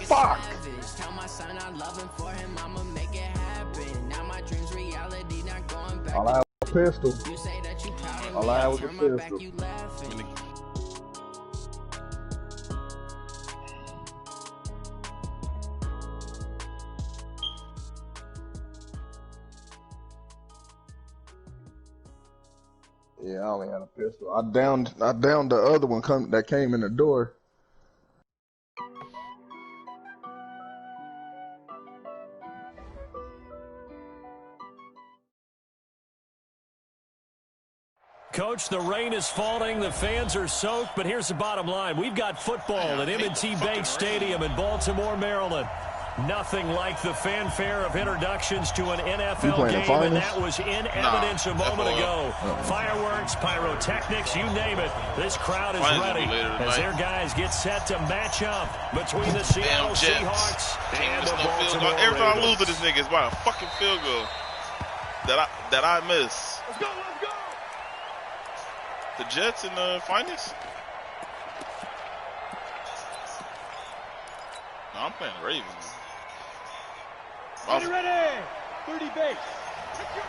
Fuck. All I have was a pistol. All I have was a pistol. Yeah, I only had a pistol. I downed the other one that came in the door. Coach, the rain is falling, the fans are soaked, but here's the bottom line. We've got football at M&T Bank Stadium in Baltimore, Maryland. Nothing like the fanfare of introductions to an NFL game, and that was in evidence a moment ago. Fireworks, pyrotechnics, you name it. This crowd is ready as their guys get set to match up between the Seattle Seahawks and the Baltimore Ravens. Every time I lose to this nigga, it's by a fucking field goal that I miss. Let's go, let's go. The Jets in the finals? No, I'm playing the Ravens. Ready, 30 base.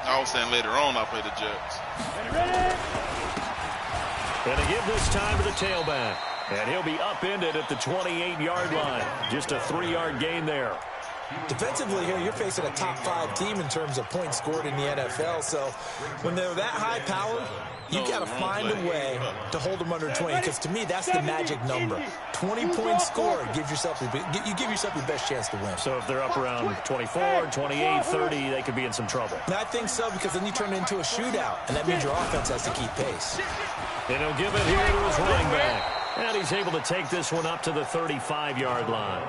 I was saying later on I'll play the Jets. Ready. And to give this time to the tailback. And he'll be upended at the 28-yard line. Just a 3-yard gain there. Defensively here, you're facing a top 5 team in terms of points scored in the NFL. So when they're that high powered, you got to find a way to hold them under 20. Because to me, that's the magic number. 20 points scored give yourself your best chance to win. So if they're up around 24, 28, 30, they could be in some trouble. And I think so, because then you turn it into a shootout, and that means your offense has to keep pace. And he'll give it here to his running back. And he's able to take this one up to the 35-yard line.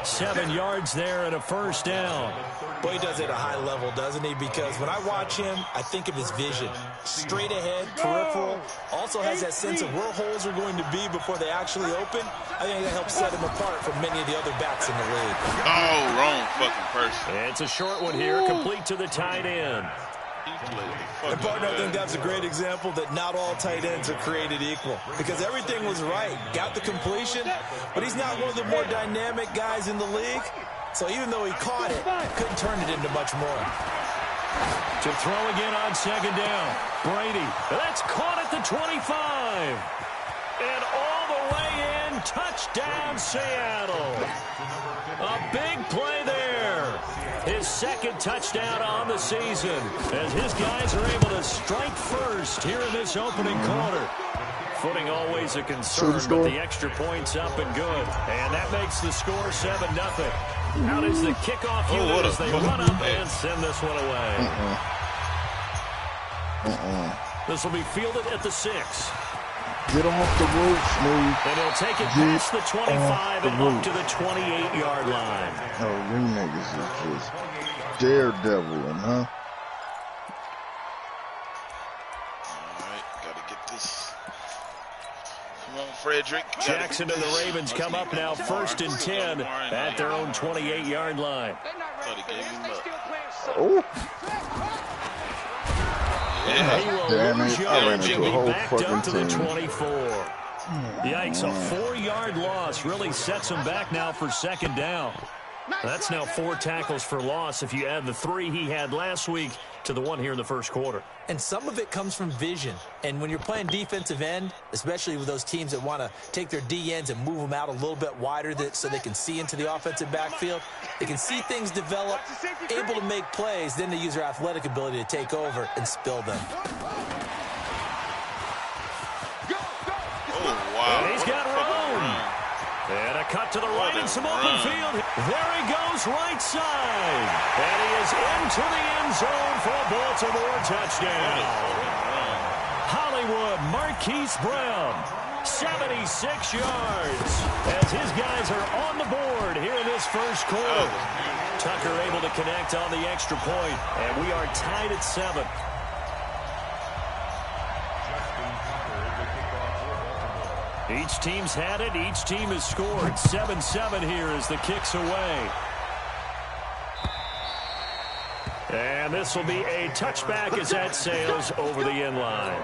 7 yards there and a first down. Boy, he does it at a high level, doesn't he? Because when I watch him, I think of his vision. Straight ahead, peripheral. Also has that sense of where holes are going to be before they actually open. I think that helps set him apart from many of the other backs in the league. Oh, wrong fucking person. It's a short one here, complete to the tight end. And partner, I think that's a great example that not all tight ends are created equal. Because everything was right. Got the completion, but he's not one of the more dynamic guys in the league. So even though he caught it, couldn't turn it into much more. To throw again on second down. Brady, that's caught at the 25. And all the way in, touchdown Seattle. A big play there. His second touchdown on the season as his guys are able to strike first here in this opening quarter. Footing always a concern, but the extra point's up and good. And that makes the score 7-0. Out is the kickoff unit as they run up and send this one away. This will be fielded at the 6. Get him off the road, Smooth. And he'll take it past the 25 and up to the 28-yard line. Oh, you niggas is just daredeviling, huh? All right, gotta get this. Come on, Frederick. Jackson and the Ravens come up now 1st and 10 at their own 28-yard line. Oh. Yeah. He will Damn lose it. I ran yards into and a be whole backed up fucking to the team. 24. Yikes, a 4-yard loss really sets him back now for second down. That's now 4 tackles for loss if you add the 3 he had last week to the 1 here in the first quarter. And some of it comes from vision. And when you're playing defensive end, especially with those teams that want to take their D-ends and move them out a little bit wider so they can see into the offensive backfield, they can see things develop, able to make plays, then they use their athletic ability to take over and spill them. Oh, wow. And he's got room. And a cut to the right and some open field. There he goes, right side. And he is into the end zone for a Baltimore touchdown. Hollywood Marquise Brown, 76 yards. As his guys are on the board here in this first quarter. Tucker able to connect on the extra point. And we are tied at 7. Each team's had it. Each team has scored. 7-7 here as the kick's away. And this will be a touchback as that sails over the end line.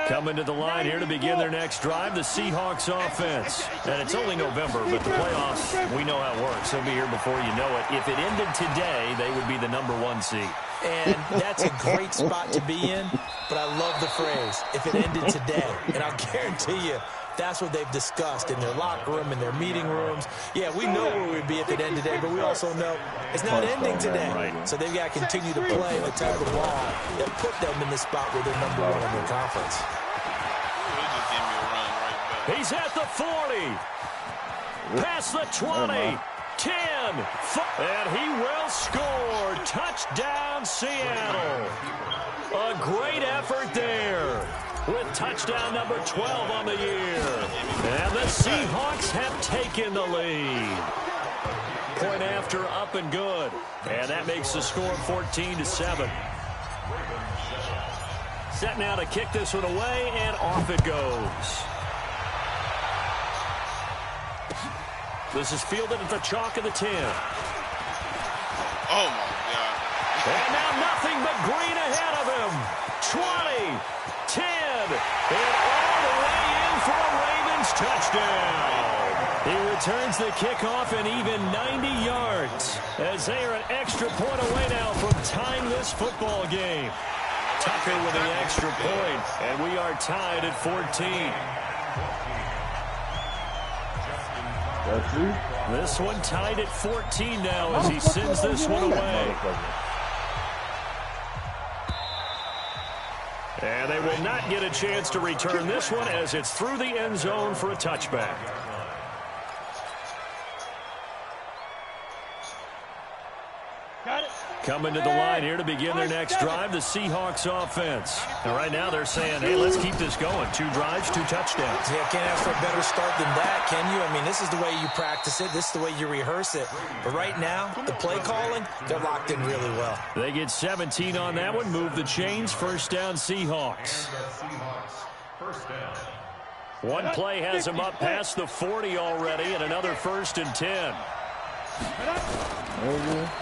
Coming to the line here to begin their next drive, the Seahawks offense. And it's only November, but the playoffs, we know how it works. They'll be here before you know it. If it ended today, they would be the #1 seed. And that's a great spot to be in, but I love the phrase, if it ended today. And I'll guarantee you, that's what they've discussed in their locker room, in their meeting rooms. Yeah, we know where we'd be if it ended today, but we also know it's not ending today. Right. So they've got to continue to play the type of ball that put them in the spot where they're #1 in their conference. He's at the 40. Past the 20. 10. And he will score. Touchdown, Seattle. A great effort there, with touchdown number 12 on the year. And the Seahawks have taken the lead. Point after, up and good. And that makes the score 14-7. Set now to kick this one away, and off it goes. This is fielded at the chalk of the 10. Oh, my God. And now nothing but green ahead of him. 20, 10, and all the way in for a Ravens touchdown. He returns the kickoff and even 90 yards, as they are an extra point away now from tying this football game. Tucker with the extra point, and we are tied at 14. This one tied at 14 now as he sends this one away. And they will not get a chance to return this one as it's through the end zone for a touchback. Got it. Coming to the line here to begin their next drive, the Seahawks offense. And right now they're saying, hey, let's keep this going. 2 drives, 2 touchdowns. Yeah, can't ask for a better start than that, can you? I mean, this is the way you practice it. This is the way you rehearse it. But right now, the play calling, they're locked in really well. They get 17 on that one. Move the chains. First down, Seahawks. One play has them up past the 40 already, and another 1st and 10.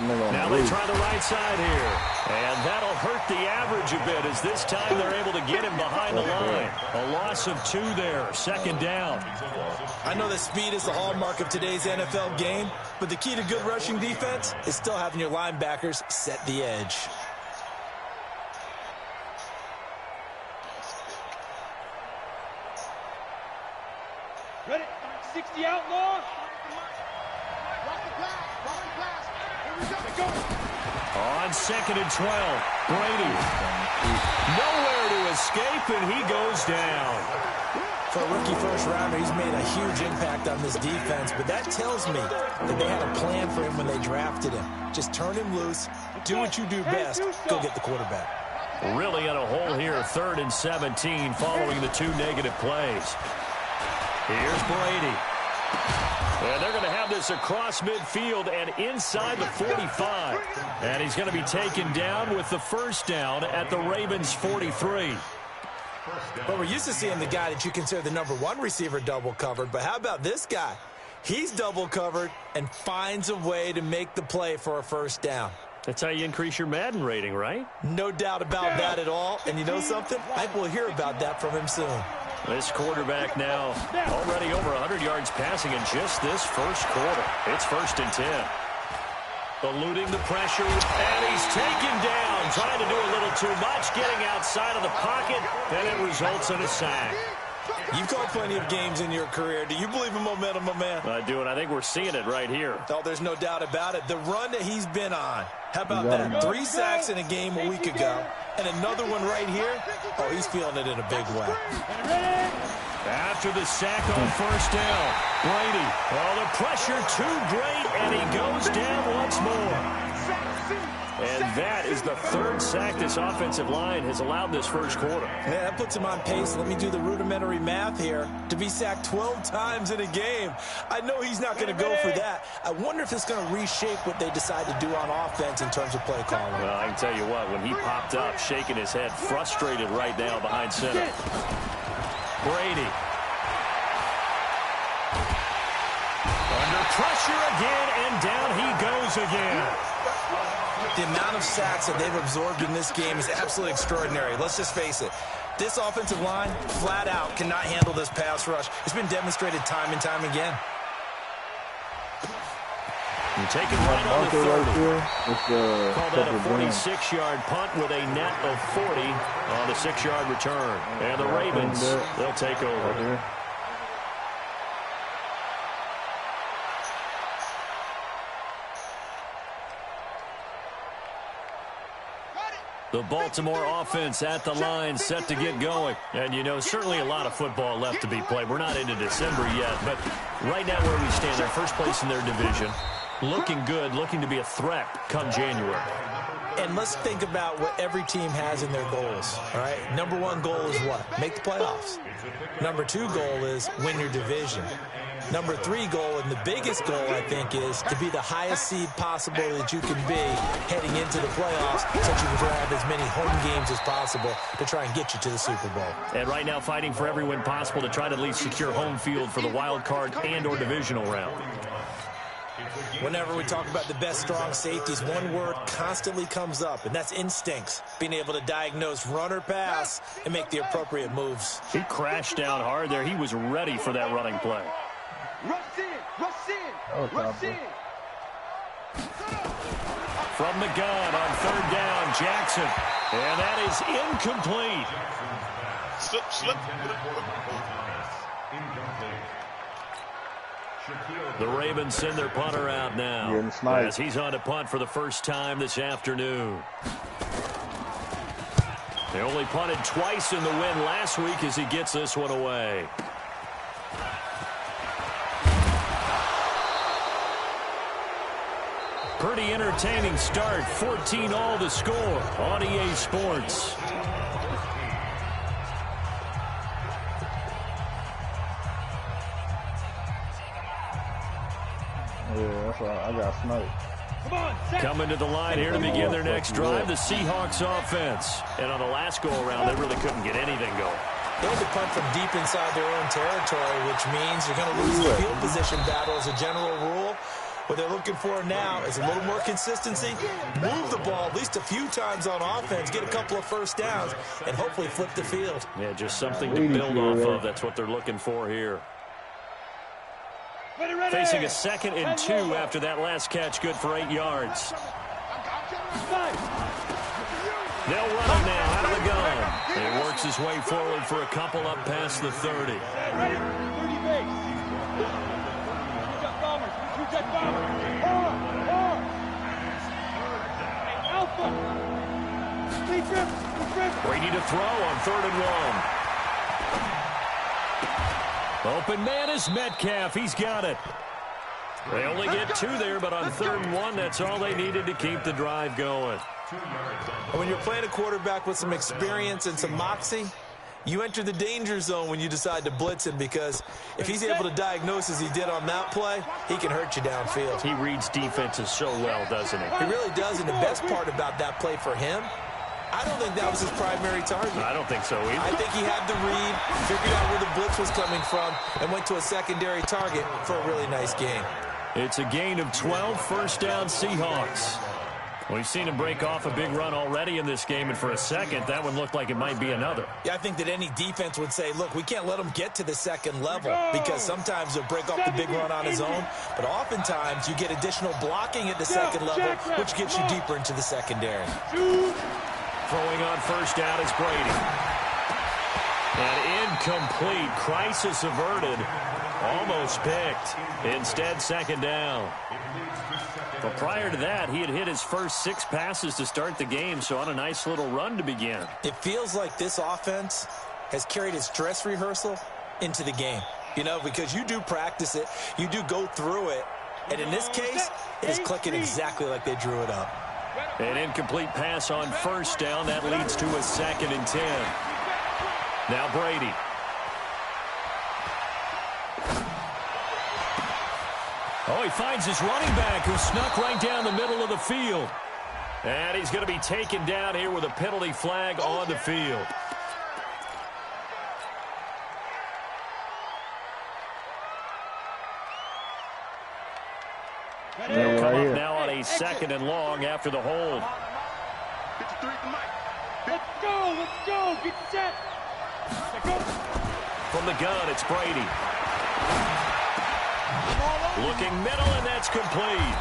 Now they try the right side here. And that'll hurt the average a bit, as this time they're able to get him behind the line. A loss of 2 there. 2nd down. I know that speed is the hallmark of today's NFL game, but the key to good rushing defense is still having your linebackers set the edge. Ready? 60 outlaw. On 2nd and 12, Brady. Nowhere to escape, and he goes down. For a rookie first-rounder, he's made a huge impact on this defense, but that tells me that they had a plan for him when they drafted him. Just turn him loose, do what you do best, go get the quarterback. Really in a hole here, 3rd and 17, following the 2 negative plays. Here's Brady. And they're going to have this across midfield and inside the 45. And he's going to be taken down with the 1st down at the Ravens' 43. But we're used to seeing the guy that you consider the #1 receiver double covered. But how about this guy? He's double covered and finds a way to make the play for a 1st down. That's how you increase your Madden rating, right? No doubt about that at all. And you know something? I think we'll hear about that from him soon. This quarterback now already over 100 yards passing in just this 1st quarter. It's 1st and 10. Eluding the pressure, and he's taken down. Trying to do a little too much, getting outside of the pocket, and it results in a sack. You've called plenty of games in your career. Do you believe in momentum, my man? I do, and I think we're seeing it right here. Oh, there's no doubt about it. The run that he's been on. How about that? 3 sacks in a game a week ago, and another one right here. Oh, he's feeling it in a big way. After the sack on 1st down, Brady. Oh, the pressure too great, and he goes down once more. And that is the 3rd sack this offensive line has allowed this 1st quarter. Yeah, that puts him on pace. Let me do the rudimentary math here. To be sacked 12 times in a game. I know he's not going to go for that. I wonder if it's going to reshape what they decide to do on offense in terms of play calling. Well, I can tell you what, when he popped up, shaking his head, frustrated right now behind center. Brady. Under pressure again, and down he goes again. The amount of sacks that they've absorbed in this game is absolutely extraordinary. Let's just face it. This offensive line, flat out, cannot handle this pass rush. It's been demonstrated time and time again. You take it right on the 30. Call that a 46-yard punt with a net of 40 on the 6-yard return. And the Ravens, they'll take over. The Baltimore offense at the line, set to get going. And, you know, certainly a lot of football left to be played. We're not into December yet, but right now where we stand, they're first place in their division. Looking good, looking to be a threat come January. And let's think about what every team has in their goals, all right? Number one goal is what? Make the playoffs. Number two goal is win your division. Number three goal, and the biggest goal, I think, is to be the highest seed possible that you can be heading into the playoffs, so that you can grab as many home games as possible to try and get you to the Super Bowl. And right now fighting for every win possible to try to at least secure home field for the wild card and or divisional round. Whenever we talk about the best strong safeties, one word constantly comes up, and that's instincts. Being able to diagnose run or pass and make the appropriate moves. He crashed down hard there. He was ready for that running play. Rush in. Rush in. From the gun on third down, Jackson. And that is incomplete. Slip. The Ravens send their punter out now as he's on to punt for the first time this afternoon. They only punted twice in the win last week as he gets this one away. Pretty entertaining start. 14-all the score on EA Sports. Yeah, that's right. I got sniped. Coming to the line here to begin their next drive, the Seahawks offense. And on the last go-around, they really couldn't get anything going. They had to punt from deep inside their own territory, which means you're going to lose the field position battle as a general rule. What they're looking for now is a little more consistency, move the ball at least a few times on offense, get a couple of first downs, and hopefully flip the field. Yeah, just something to build off of. That's what they're looking for here. Facing a 2nd and 2 after that last catch, good for 8 yards. They'll run him now out of the gun. He works his way forward for a couple up past the 30. Brady to throw on 3rd and 1. Open man is Metcalf. He's got it. They only get 2 there, but on 3rd and 1, that's all they needed to keep the drive going. And when you're playing a quarterback with some experience and some moxie, you enter the danger zone when you decide to blitz him, because if he's able to diagnose as he did on that play, he can hurt you downfield. He reads defenses so well, doesn't he? He really does, and the best part about that play for him, I don't think that was his primary target. I don't think so either. I think he had the read, figured out where the blitz was coming from, and went to a secondary target for a really nice gain. It's a gain of 12, first down Seahawks. We've seen him break off a big run already in this game, and for a second, that one looked like it might be another. Yeah, I think that any defense would say, look, we can't let him get to the second level, because sometimes he'll break off the big run on his own, but oftentimes you get additional blocking at the second level, which gets you deeper into the secondary. Throwing on first down is Brady. And incomplete. Crisis averted. Almost picked. Instead, 2nd down. But prior to that, he had hit his first 6 passes to start the game, so on a nice little run to begin. It feels like this offense has carried its dress rehearsal into the game. You know, because you do practice it, you do go through it, and in this case, it is clicking exactly like they drew it up. An incomplete pass on first down. That leads to a 2nd and 10. Now Brady. Oh, he finds his running back who snuck right down the middle of the field. And he's going to be taken down here with a penalty flag on the field. They'll come up now on a 2nd and long after the hold. Let's go, get set. From the gun, it's Brady. Looking middle, and that's complete.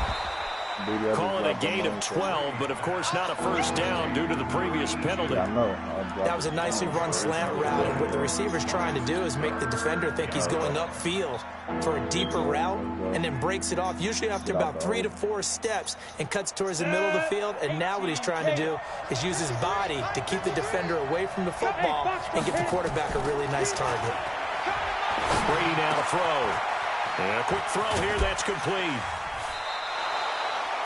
Calling a gain of 12, but of course not a first down due to the previous penalty. That was a nicely run slant route, and what the receiver's trying to do is make the defender think he's going upfield for a deeper route, and then breaks it off, usually after about 3 to 4 steps, and cuts towards the middle of the field. And now what he's trying to do is use his body to keep the defender away from the football and give the quarterback a really nice target. Brady now to throw. And a quick throw here, that's complete.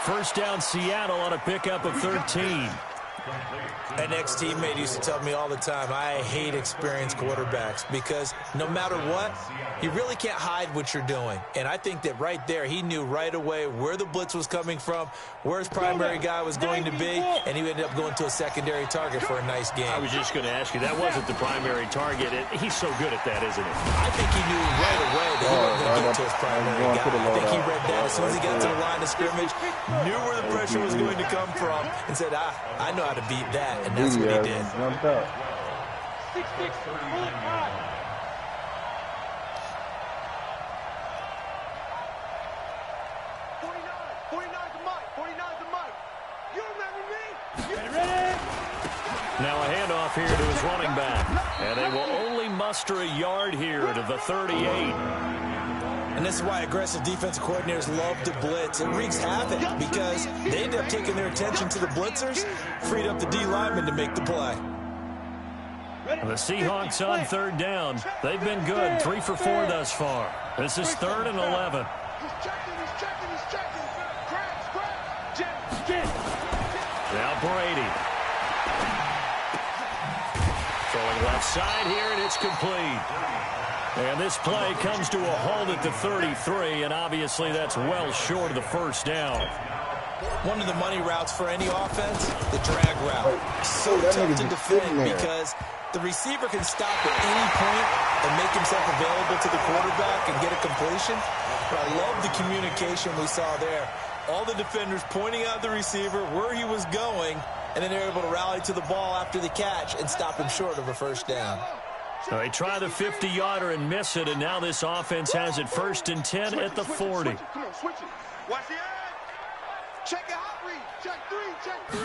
First down, Seattle on a pickup of 13. An ex-teammate used to tell me all the time, I hate experienced quarterbacks because no matter what, you really can't hide what you're doing. And I think that right there, he knew right away where the blitz was coming from, where his primary guy was going to be, and he ended up going to a secondary target for a nice game. I was just going to ask you, that wasn't the primary target. He's so good at that, isn't he? I think he knew right away that he wasn't going to get to his primary guy. I think he read that as soon as he got to the line of scrimmage, knew where the pressure was going to come from, and said, I know how to beat that. And that's what he did. Jumped up. 6'6", 45. 49's the mic. 49's the mic. You remember me? You ready? Now a handoff here to his running back. And they will only muster a yard here to the 38. And this is why aggressive defensive coordinators love to blitz. It wreaks havoc because they end up taking their attention to the blitzers, freed up the D lineman to make the play. The Seahawks on third down. They've been good, 3 for 4 thus far. This is 3rd and 11. He's checking. Now Brady. Throwing left side here, and it's complete. And this play comes to a halt at the 33, and obviously that's well short of the first down. One of the money routes for any offense, the drag route. So tough to defend because the receiver can stop at any point and make himself available to the quarterback and get a completion. But I love the communication we saw there. All the defenders pointing out the receiver, where he was going, and then they're able to rally to the ball after the catch and stop him short of a first down. So they try the 50-yarder and miss it, and now this offense has it 1st and 10 at the 40. Come on, switch it. Watch the edge. Check it out, read. Check 3.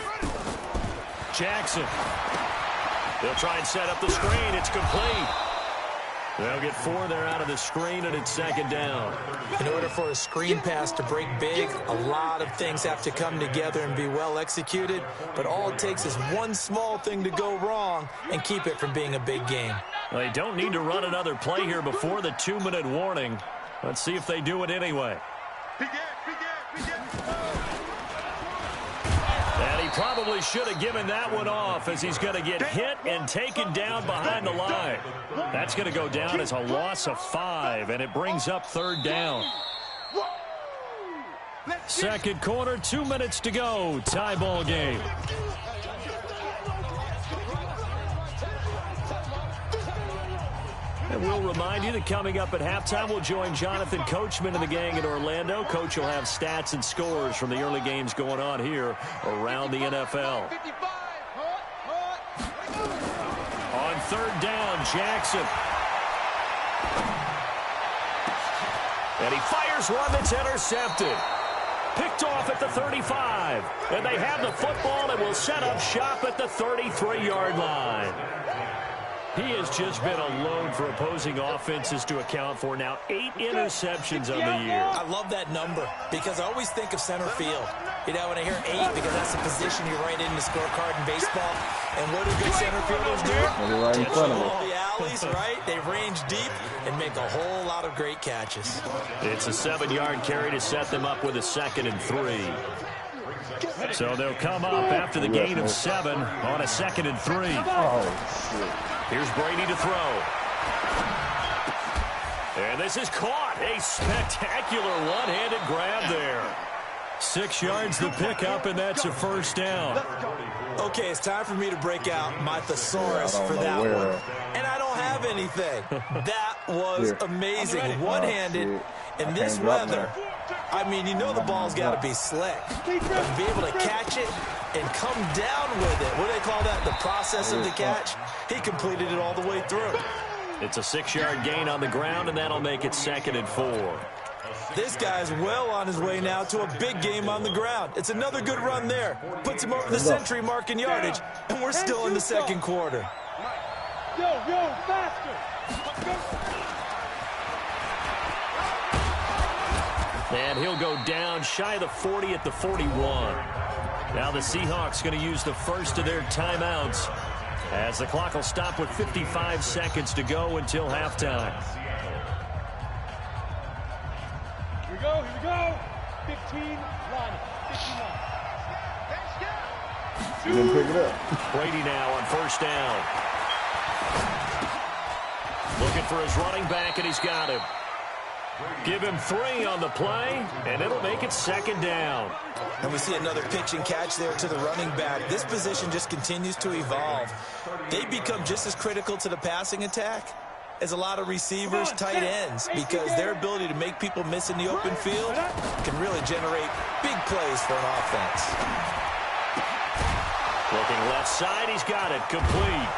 Jackson. They'll try and set up the screen. It's complete. They'll get 4 there out of the screen, and it's 2nd down. In order for a screen pass to break big, a lot of things have to come together and be well executed, but all it takes is one small thing to go wrong and keep it from being a big game. They don't need to run another play here before the 2-minute warning. Let's see if they do it anyway. Begin. And he probably should have given that one off, as he's going to get hit and taken down behind the line. That's going to go down as a loss of 5, and it brings up 3rd down. 2nd quarter, 2 minutes to go. Tie ball game. And we'll remind you that coming up at halftime, we'll join Jonathan Coachman and the gang in Orlando. Coach will have stats and scores from the early games going on here around the NFL. On 3rd down, Jackson. And he fires one that's intercepted. Picked off at the 35. And they have the football and will set up shop at the 33-yard line. He has just been a load for opposing offenses to account for. Now 8 interceptions on the year. I love that number because I always think of center field. You know, when I hear 8, because that's the position you write in the scorecard in baseball. And what do good center fielders do? Right in front of all the alleys, right? They range deep and make a whole lot of great catches. It's a 7-yard carry to set them up with a 2nd and 3. So they'll come up after the gain of 7 on a 2nd and 3. Oh, shit. Here's Brady to throw. And this is caught. A spectacular one-handed grab there. 6 yards the pickup, and that's a first down. Okay, it's time for me to break out my thesaurus for that one. And I don't have anything. That was amazing. One-handed in this weather. I mean, you know the ball's got to be slick. But to be able to catch it and come down with it. What do they call that? The process of the catch? He completed it all the way through. It's a 6-yard gain on the ground, and that'll make it 2nd and 4. This guy's well on his way now to a big game on the ground. It's another good run there. Puts him over the century mark in yardage, and we're still in the second quarter. Yo, faster! And he'll go down shy of the 40 at the 41. Now the Seahawks going to use the first of their timeouts as the clock will stop with 55 seconds to go until halftime. Here we go. 15, line it. 59. You didn't pick it up. Brady now on first down. Looking for his running back, and he's got him. Give him 3 on the play, and it'll make it 2nd down. And we see another pitch and catch there to the running back. This position just continues to evolve. They become just as critical to the passing attack as a lot of receivers, tight ends, because their ability to make people miss in the open field can really generate big plays for an offense. Looking left side, he's got it, complete.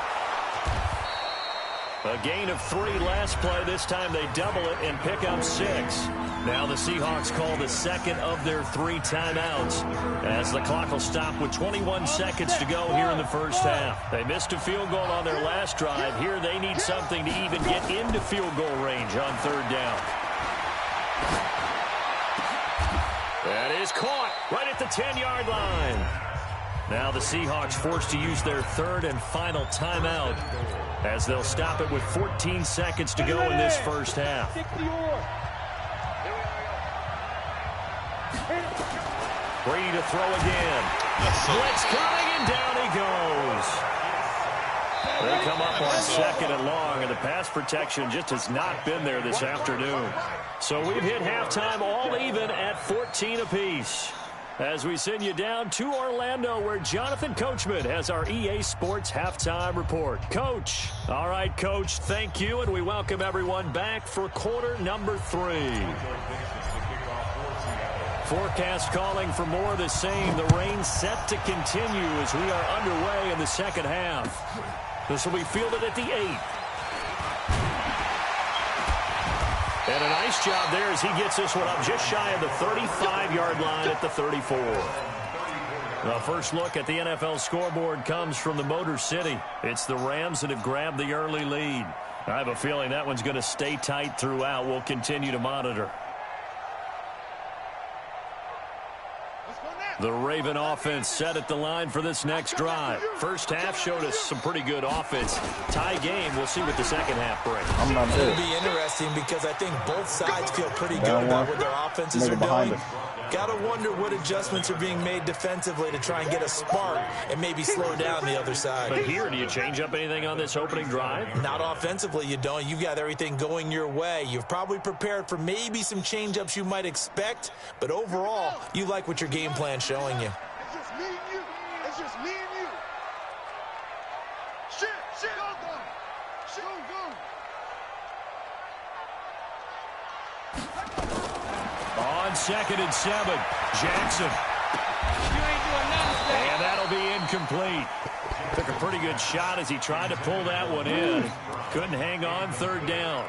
A gain of 3 last play. This time they double it and pick up 6. Now the Seahawks call the second of their 3 timeouts as the clock will stop with 21 seconds to go here in the first half. They missed a field goal on their last drive. Here they need something to even get into field goal range on 3rd down. That is caught right at the 10-yard line. Now the Seahawks forced to use their 3rd and final timeout as they'll stop it with 14 seconds to go in this first half. Brady to throw again. Blitz coming, and down he goes. They come up on 2nd and long, and the pass protection just has not been there this afternoon. So we've hit halftime all even at 14 apiece. As we send you down to Orlando, where Jonathan Coachman has our EA Sports Halftime Report. Coach. All right, Coach, thank you, and we welcome everyone back for quarter number 3. Forecast calling for more of the same. The rain set to continue as we are underway in the second half. This will be fielded at the 8. And a nice job there as he gets this one up just shy of the 35-yard line at the 34. The first look at the NFL scoreboard comes from the Motor City. It's the Rams that have grabbed the early lead. I have a feeling that one's going to stay tight throughout. We'll continue to monitor. The Raven offense set at the line for this next drive. First half showed us some pretty good offense. Tie game. We'll see what the second half brings. It'll be interesting because I think both sides feel pretty good about what their offenses are doing. Got to wonder what adjustments are being made defensively to try and get a spark and maybe slow down the other side. But here, do you change up anything on this opening drive? Not offensively, you don't. You've got everything going your way. You've probably prepared for maybe some change-ups you might expect, but overall, you like what your game plan's showing you. It's just me and you. It's just me and you. Shit, go. On 2nd and 7, Jackson. And that'll be incomplete. Took a pretty good shot as he tried to pull that one in. Couldn't hang on 3rd down.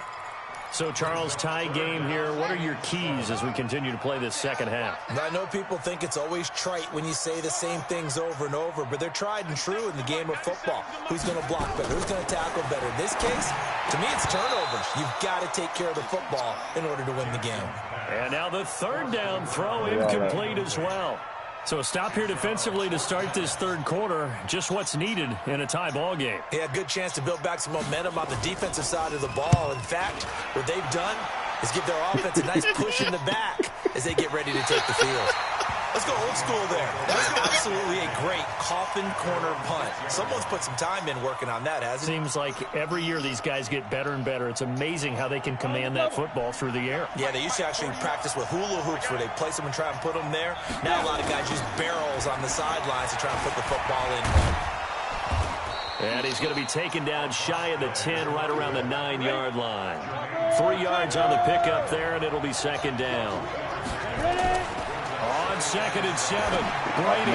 So, Charles, tie game here. What are your keys as we continue to play this second half? I know people think it's always trite when you say the same things over and over, but they're tried and true in the game of football. Who's going to block better? Who's going to tackle better? In this case, to me, it's turnovers. You've got to take care of the football in order to win the game. And now the 3rd down throw incomplete as well. So a stop here defensively to start this 3rd quarter. Just what's needed in a tie ball game. Yeah, good chance to build back some momentum on the defensive side of the ball. In fact, what they've done is give their offense a nice push in the back as they get ready to take the field. Let's go old school there. That's absolutely a great coffin corner punt. Someone's put some time in working on that, hasn't it? Seems like every year these guys get better and better. It's amazing how they can command that football through the air. Yeah, they used to actually practice with hula hoops where they place them and try and put them there. Now a lot of guys use barrels on the sidelines to try and put the football in. And he's going to be taken down shy of the 10, right around the 9-yard line. 3 yards on the pickup there, and it'll be 2nd down. On 2nd and 7. Brady.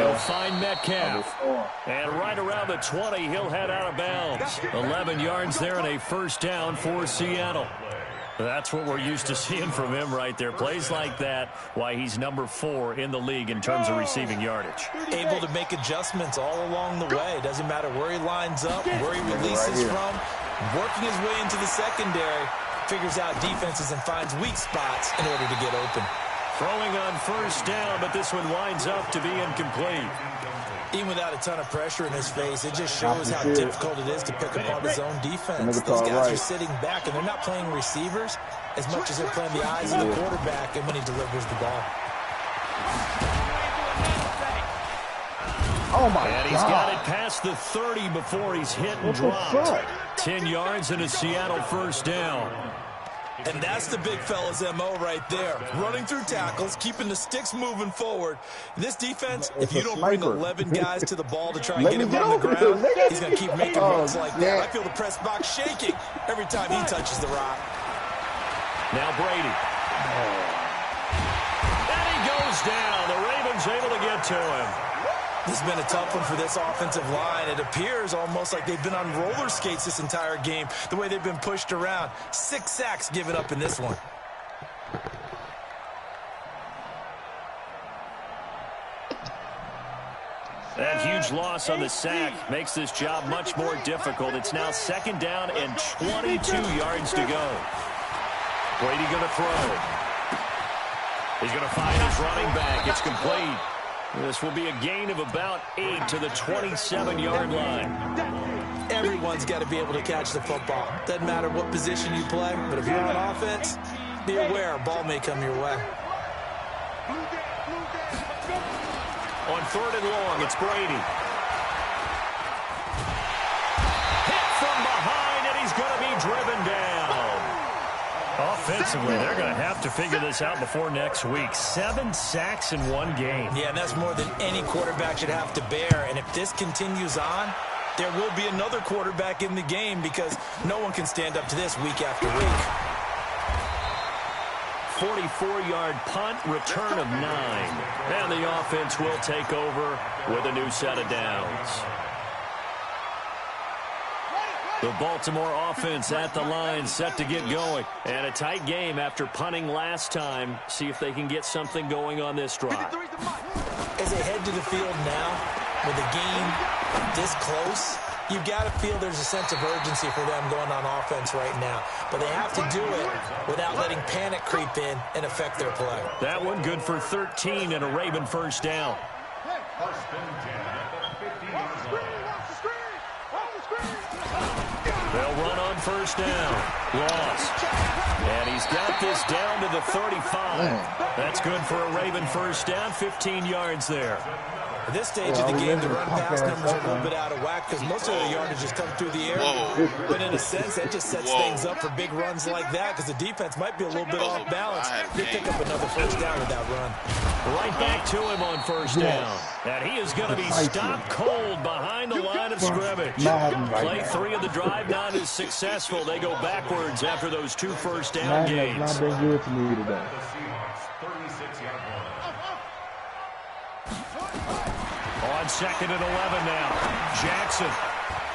He'll find Metcalf. And right around the 20, he'll head out of bounds. 11 yards there and a first down for Seattle. That's what we're used to seeing from him right there. Plays like that, why he's number 4 in the league in terms of receiving yardage. Able to make adjustments all along the way. Doesn't matter where he lines up, where he releases from. Working his way into the secondary, figures out defenses and finds weak spots in order to get open. Throwing on first down, but this one winds up to be incomplete. Even without a ton of pressure in his face, it just shows how difficult it is to pick apart his own defense. Those guys are sitting back, and they're not playing receivers as much as they're playing the eyes of the quarterback and when he delivers the ball. Oh, my God. And he's got it past the 30 before he's hit and dropped. 10 yards and a Seattle first down. And that's the big fella's MO right there. Running through tackles, keeping the sticks moving forward. This defense, if you don't bring 11 guys to the ball to try and get him on the ground, he's going to keep making runs like that. I feel the press box shaking every time he touches the rock. Now Brady. And he goes down. The Ravens able to get to him. This has been a tough one for this offensive line. It appears almost like they've been on roller skates this entire game, the way they've been pushed around. 6 sacks given up in this one. That huge loss on the sack makes this job much more difficult. It's now 2nd down and 22 yards to go. Brady going to throw. He's going to find his running back. It's complete. This will be a gain of about 8 to the 27-yard line. Everyone's got to be able to catch the football. Doesn't matter what position you play, but if you're on offense, be aware a ball may come your way. On 3rd and long, it's Brady. Hit from behind, and he's going to be driven down. Offensively, they're going to have to figure this out before next week. 7 sacks in one game. Yeah, and that's more than any quarterback should have to bear. And if this continues on, there will be another quarterback in the game because no one can stand up to this week after week. 44-yard punt, return of 9. And the offense will take over with a new set of downs. The Baltimore offense at the line, set to get going. And a tight game after punting last time. See if they can get something going on this drive. As they head to the field now, with the game this close, you've got to feel there's a sense of urgency for them going on offense right now. But they have to do it without letting panic creep in and affect their play. That one good for 13 and a Raven first down. They'll run on first down. Loss. And he's got this down to the 35. That's good for a Raven first down, 15 yards there. At this stage of the game, the run-pass numbers are a little bit out of whack because most of the yardage has come through the air. But in a sense, that just sets things up for big runs like that because the defense might be a little bit off balance. They pick up another first down with that run. Right back to him on first down. And he is going to be stopped cold behind the line of scrimmage. Play 3 of the drive not as successful. They go backwards after those 2 first down gains. Not been good to me today. On 2nd and 11 now. Jackson.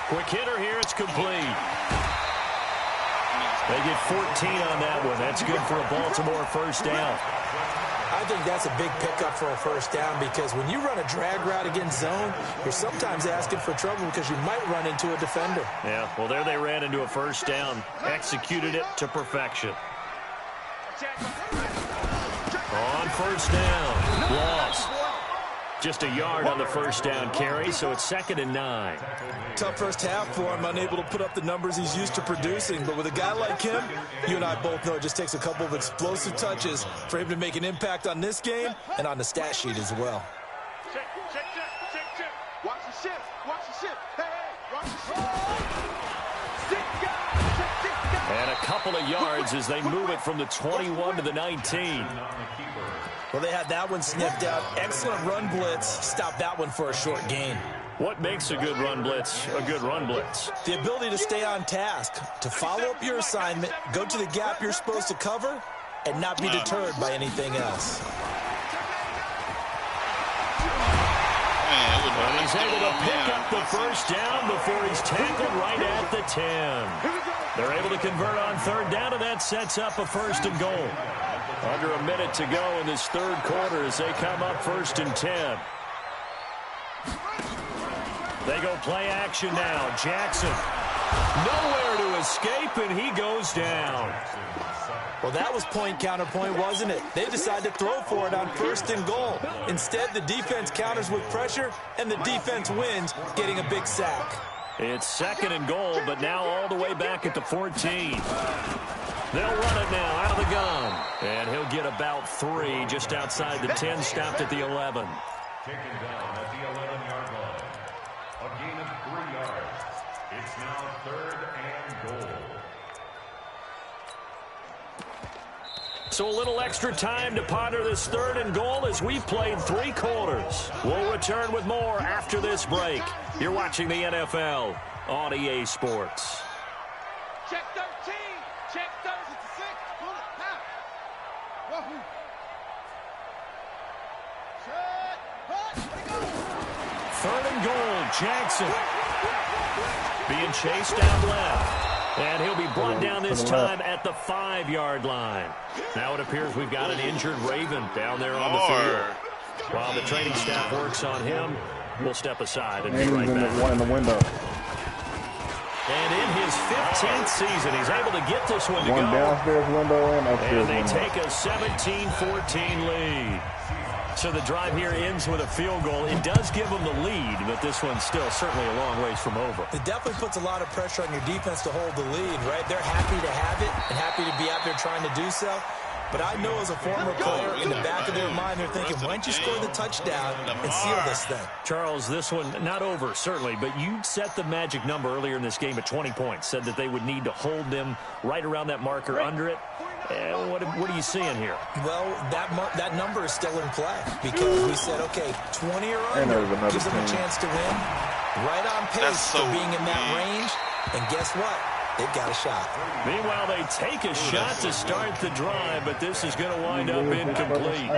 Quick hitter here. It's complete. They get 14 on that one. That's good for a Baltimore first down. I think that's a big pickup for a first down because when you run a drag route against zone, you're sometimes asking for trouble because you might run into a defender. Yeah, well, there they ran into a first down. Executed it to perfection. On first down. Loss. Just a yard on the first down carry, so it's 2nd and 9. Tough first half for him, unable to put up the numbers he's used to producing. But with a guy like him, you and I both know it just takes a couple of explosive touches for him to make an impact on this game and on the stat sheet as well. Check. Watch the shift. Hey, watch the shift. And a couple of yards as they move it from the 21 to the 19. Well, they had that one sniffed out. Excellent run blitz. Stop that one for a short gain. What makes a good run blitz a good run blitz? The ability to stay on task, to follow up your assignment, go to the gap you're supposed to cover, and not be deterred by anything else. Man, and he's able to pick up the first down before he's tackled right at the 10. They're able to convert on third down, and that sets up a 1st and goal. Under a minute to go in this third quarter as they come up 1st and 10. They go play action now. Jackson nowhere to escape, and he goes down. Well, that was point counterpoint, wasn't it? They decided to throw for it on 1st and goal. Instead, the defense counters with pressure, and the defense wins, getting a big sack. It's 2nd and goal, but now all the way back at the 14. They'll run it now out of the gun. And he'll get about 3 just outside the 10, stopped at the 11. Taken down at the 11-yard line. A gain of 3 yards. It's now 3rd and goal. So a little extra time to ponder this 3rd and goal as we've played 3 quarters. We'll return with more after this break. You're watching the NFL on EA Sports. Check 13. Check 36. Pull it. Now. Wahoo. Shut. Hut. Let it go. 3rd and goal. Jackson being chased down left. And he'll be brought down this time at the 5-yard line. Now it appears we've got an injured Raven down there on the field. While the training staff works on him, we'll step aside and be right back. One in the window. And in his 15th season, he's able to get this one to One go. downstairs window and upstairs And they window. take a 17-14 lead. So the drive here ends with a field goal. It does give them the lead, but this one's still certainly a long ways from over. It definitely puts a lot of pressure on your defense to hold the lead, right? They're happy to have it and happy to be out there trying to do so. But I know as a former player, in the back of their mind, they're thinking, why don't you score the touchdown and seal this thing? Charles, this one, not over, certainly, but you set the magic number earlier in this game at 20 points, said that they would need to hold them right around that marker under it. What are you seeing here? Well, that number is still in play because we said, okay, 20 or under gives them a chance to win. Right on pace for being in that range. And guess what? They've got a shot. Meanwhile, they take a shot to start the drive, but this is going to wind up incomplete.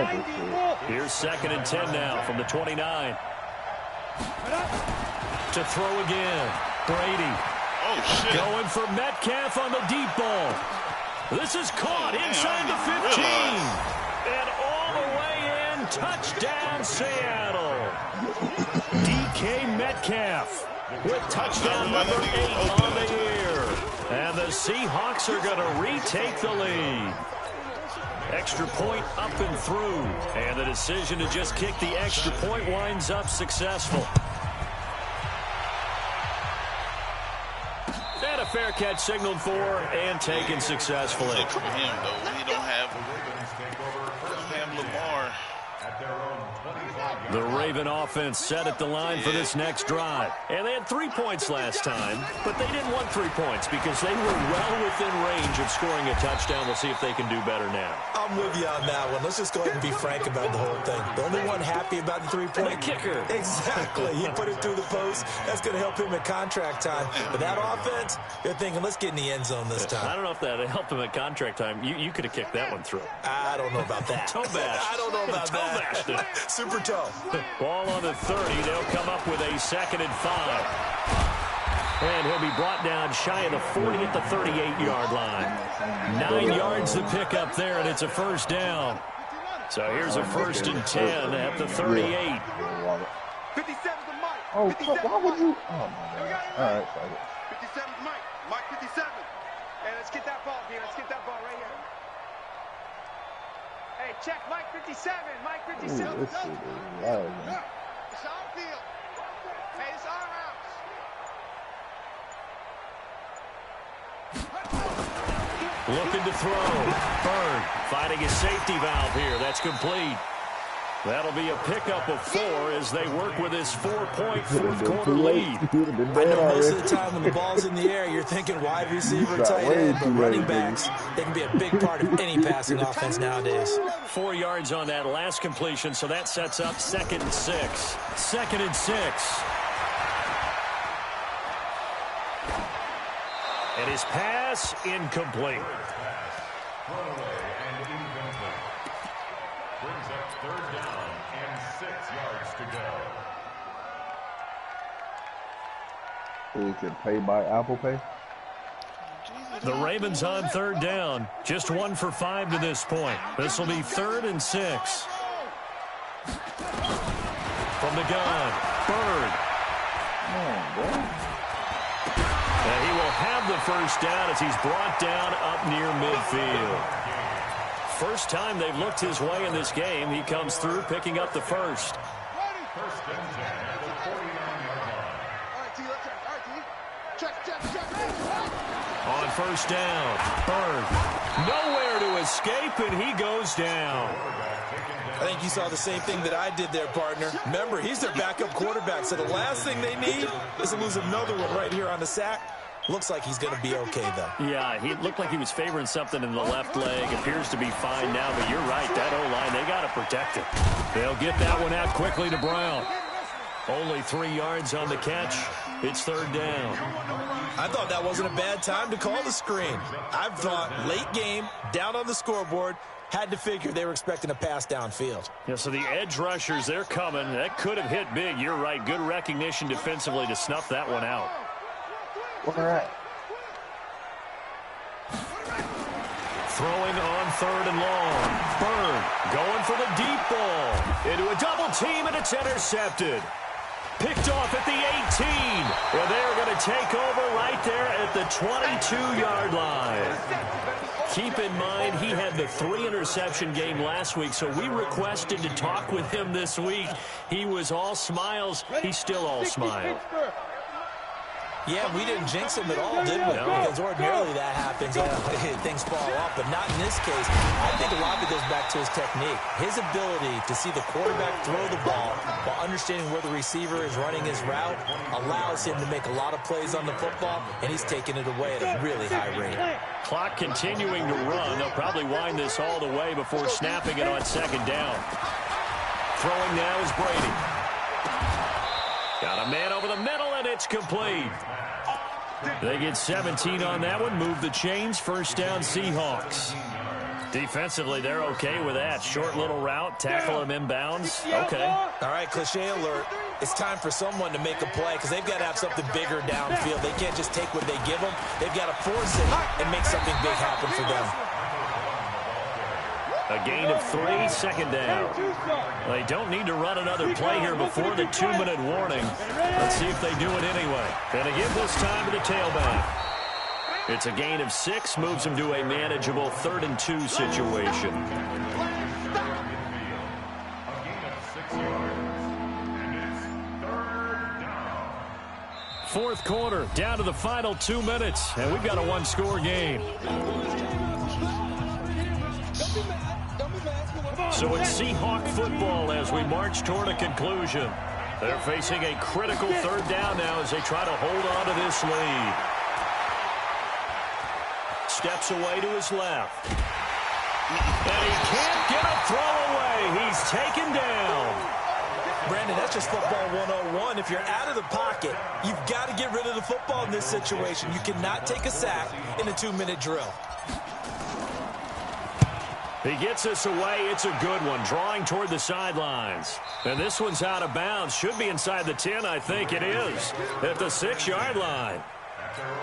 Here's 2nd and 10 now from the 29. To throw again. Brady. Oh, shit. Going for Metcalf on the deep ball. This is caught inside the 15. And all the way in, touchdown Seattle. DK Metcalf with touchdown number 8 on the year. And the Seahawks are going to retake the lead. Extra point up and through. And the decision to just kick the extra point winds up successful. And a fair catch signaled for and taken successfully. For him, though, we don't have Lamar. The Raven offense set at the line for this next drive. And they had 3 points last time, but they didn't want 3 points because they were well within range of scoring a touchdown. We'll see if they can do better now. I'm with you on that one. Let's just go ahead and be frank about the whole thing. The only one happy about the 3-point kicker. Exactly. He put it through the post. That's going to help him at contract time. But that offense, they're thinking, let's get in the end zone this time. I don't know if that helped him at contract time. You could have kicked that one through. I don't know about that. Toe bash. I don't know about that. Super toe. Ball on the 30. They'll come up with a 2nd and 5. And he'll be brought down shy of the 40 at the 38-yard line. 9 yards to pick up there, and it's a 1st down. So here's a 1st and 10 at the 38. 57's the Mike. Oh, 57's why would you? Mike. Oh, my God. All right, fuck it. 57's Mike. Mike 57. Hey, let's get that ball, D. Let's get that ball right here. Hey, check Mike 57. Mike 57. Ooh, this shit is loud, man. It's our field. Hey, it's our house. Looking to throw. Bird finding his safety valve here. That's complete. That'll be a pickup of 4 as they work with his 4-point fourth-quarter lead. I know most of the time when the ball's in the air, you're thinking wide receiver, tight end, but running backs, they can be a big part of any passing offense nowadays. 4 yards on that last completion, so that sets up 2nd and 6. 2nd and 6. And his pass incomplete. Thrown away and incomplete. Brings up 3rd down and 6 yards to go. You could pay by Apple Pay. The Ravens on third down. Just 1 for 5 to this point. This will be 3rd and 6. From the gun, Bird. And he will have the first down as he's brought down up near midfield. First time they've looked his way in this game. He comes through picking up the first. First and 10 at the 49-yard line. All right, T, let's check. Check. On first down, Bird. Nowhere to escape, and he goes down. I think you saw the same thing that I did there, partner. Remember, he's their backup quarterback, so the last thing they need is to lose another one right here on the sack. Looks like he's going to be okay, though. Yeah, he looked like he was favoring something in the left leg. Appears to be fine now, but you're right. That O-line, they got to protect it. They'll get that one out quickly to Brown. Only 3 yards on the catch. It's 3rd down. I thought that wasn't a bad time to call the screen. I thought late game, down on the scoreboard, had to figure they were expecting a pass downfield. Yeah, so the edge rushers, they're coming. That could have hit big. You're right. Good recognition defensively to snuff that one out. All right. Throwing on 3rd and long. Bird going for the deep ball. Into a double team, and it's intercepted. Picked off at the 18. Well, they're going to take over right there at the 22-yard line. Keep in mind, he had the 3-interception game last week, so we requested to talk with him this week. He was all smiles. He's still all smiles. Yeah, we didn't jinx him at all, did we? No. Because ordinarily that happens. Things fall off, but not in this case. I think a lot of it goes back to his technique. His ability to see the quarterback throw the ball while understanding where the receiver is running his route allows him to make a lot of plays on the football, and he's taking it away at a really high rate. Clock continuing to run. They'll probably wind this all the way before snapping it on 2nd down. Throwing now is Brady. Got a man over the middle, and it's complete. They get 17 on that one. Move the chains. First down, Seahawks. Defensively, they're okay with that. Short little route. Tackle him inbounds. Okay. All right, cliche alert. It's time for someone to make a play because they've got to have something bigger downfield. They can't just take what they give them. They've got to force it and make something big happen for them. A gain of 3, 2nd down. They don't need to run another play here before the 2-minute warning. Let's see if they do it anyway. Going to give this time to the tailback. It's a gain of 6, moves him to a manageable 3rd and 2 situation. Fourth quarter, down to the final 2 minutes, and we've got a 1-score game. So it's Seahawk football as we march toward a conclusion. They're facing a critical 3rd down now as they try to hold on to this lead. Steps away to his left. And he can't get a throw away. He's taken down. Brandon, that's just football 101. If you're out of the pocket, you've got to get rid of the football in this situation. You cannot take a sack in a 2-minute drill. He gets us away. It's a good one. Drawing toward the sidelines. And this one's out of bounds. Should be inside the 10, I think it is. At the 6-yard line.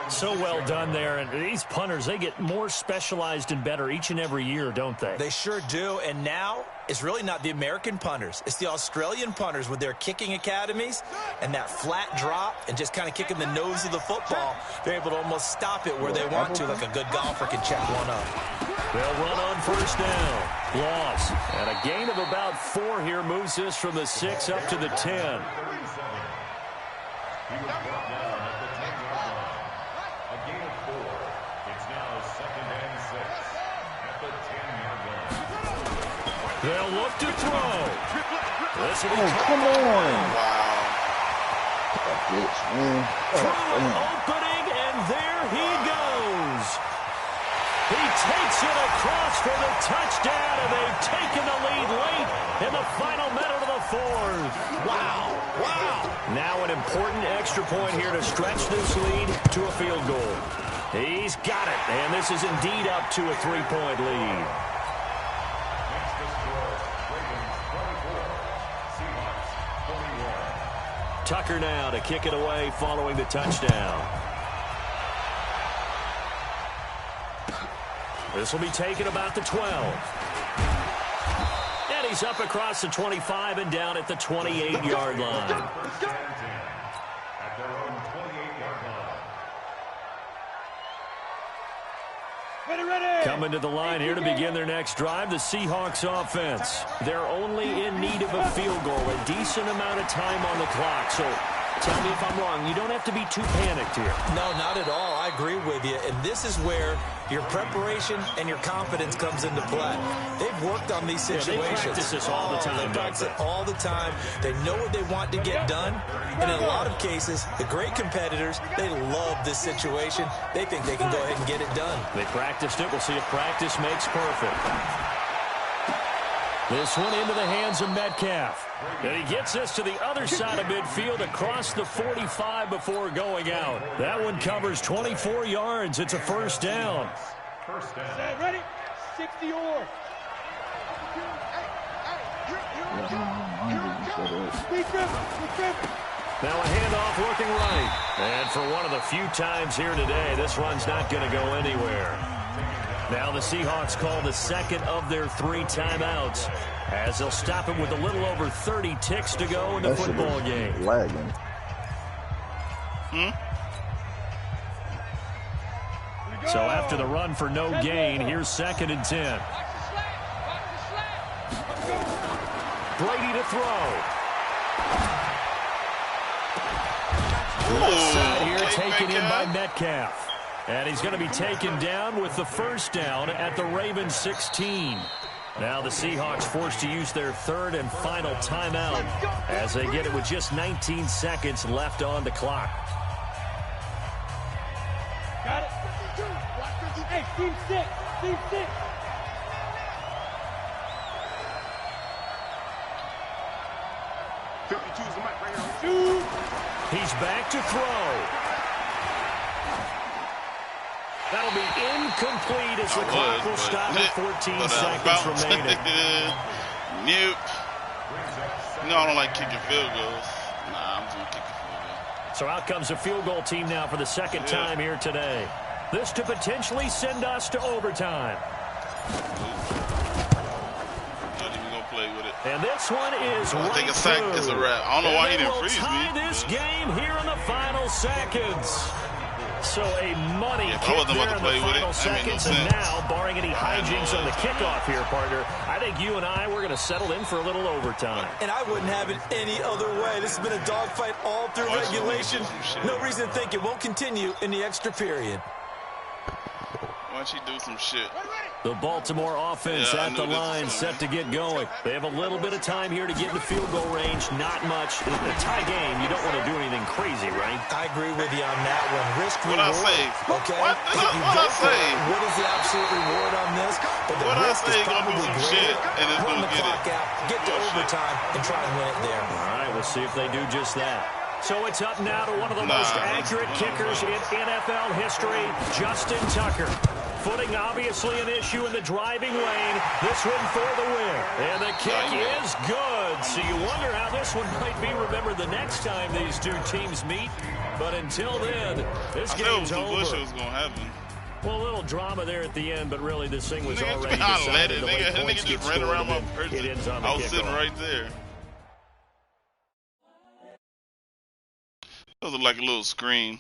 So well done there. And these punters, they get more specialized and better each and every year, don't they? They sure do. And now it's really not the American punters. It's the Australian punters with their kicking academies and that flat drop and just kind of kicking the nose of the football. They're able to almost stop it where they want to, like a good golfer can check one up. They'll run on first down. Loss. And a gain of about 4 here moves this from the 6 up to the 10. They'll look to throw. This will Come on. through an opening, and there he goes. He takes it across for the touchdown, and they've taken the lead late in the final minute of the 4th. Wow. Wow. Now an important extra point here to stretch this lead to a field goal. He's got it, and this is indeed up to a 3-point lead. Tucker now to kick it away following the touchdown. This will be taken about the 12. And he's up across the 25 and down at the 28-yard line. At their own 28-yard line. Ready. Coming to the line here to begin their next drive, the Seahawks offense. They're only in need of a field goal, a decent amount of time on the clock. So tell me if I'm wrong. You don't have to be too panicked here. No, not at all. I agree with you. And this is where your preparation and your confidence comes into play. They've worked on these situations. Yeah, they practice this all the time. They practice it all the time. They know what they want to get done. And in a lot of cases, the great competitors, they love this situation. They think they can go ahead and get it done. They practiced it. We'll see if practice makes perfect. This one into the hands of Metcalf. And he gets this to the other side of midfield across the 45 before going out. That one covers 24 yards. It's a first down. First down. Ready? 60 or. Now a handoff looking right. And for one of the few times here today, this run's not going to go anywhere. Now the Seahawks call the second of their 3 timeouts as they'll stop it with a little over 30 ticks to go in the football game. Lagging. So after the run for no gain, here's 2nd and 10. Brady to throw. Left side here taken in by Metcalf. And he's going to be taken down with the first down at the Ravens 16. Now the Seahawks forced to use their 3rd and final timeout as they get it with just 19 seconds left on the clock. Got it. Hey, team 6. Team 6. He's back to throw. That'll be incomplete as the clock will stop at 14 seconds remaining. Nope. No, I don't like kicking field goals. Nah, I'm just going to kick a field goal. So out comes a field goal team now for the second time here today. This to potentially send us to overtime. Not even going to play with it. And this one is I right think a sack is a wrap. I don't know why he didn't freeze me. Tie this game here in the final seconds. So a money kick there in the final seconds, and now, barring any hijinks on the kickoff here, partner, I think you and I, we're going to settle in for a little overtime. And I wouldn't have it any other way. This has been a dogfight all through regulation. No reason to think it won't continue in the extra period. Why don't you do some shit? The Baltimore offense at the line, set to get going. They have a little bit of time here to get in the field goal range. Not much. In a tie game, you don't want to do anything crazy, right? I agree with you on that one. Risk reward. What I say? Okay. What I say? What is the absolute reward on this? But the What I risk say? is Gonna do probably some greater. shit and it's Run gonna the get clock it. out, get to overtime, and try and win it there. All right, we'll see if they do just that. So it's up now to one of the most accurate kickers in NFL history, Justin Tucker. Footing obviously an issue in the driving lane. This one for the win. And the kick is good. So you wonder how this one might be remembered the next time these two teams meet. But until then, this game's over. was going to happen. Well, a little drama there at the end, but really this thing was Nigga, already I decided. let it. The way Nigga points get just ran scored, around my and then person. it ends on the I was kickoff. sitting right there. That was like a little screen.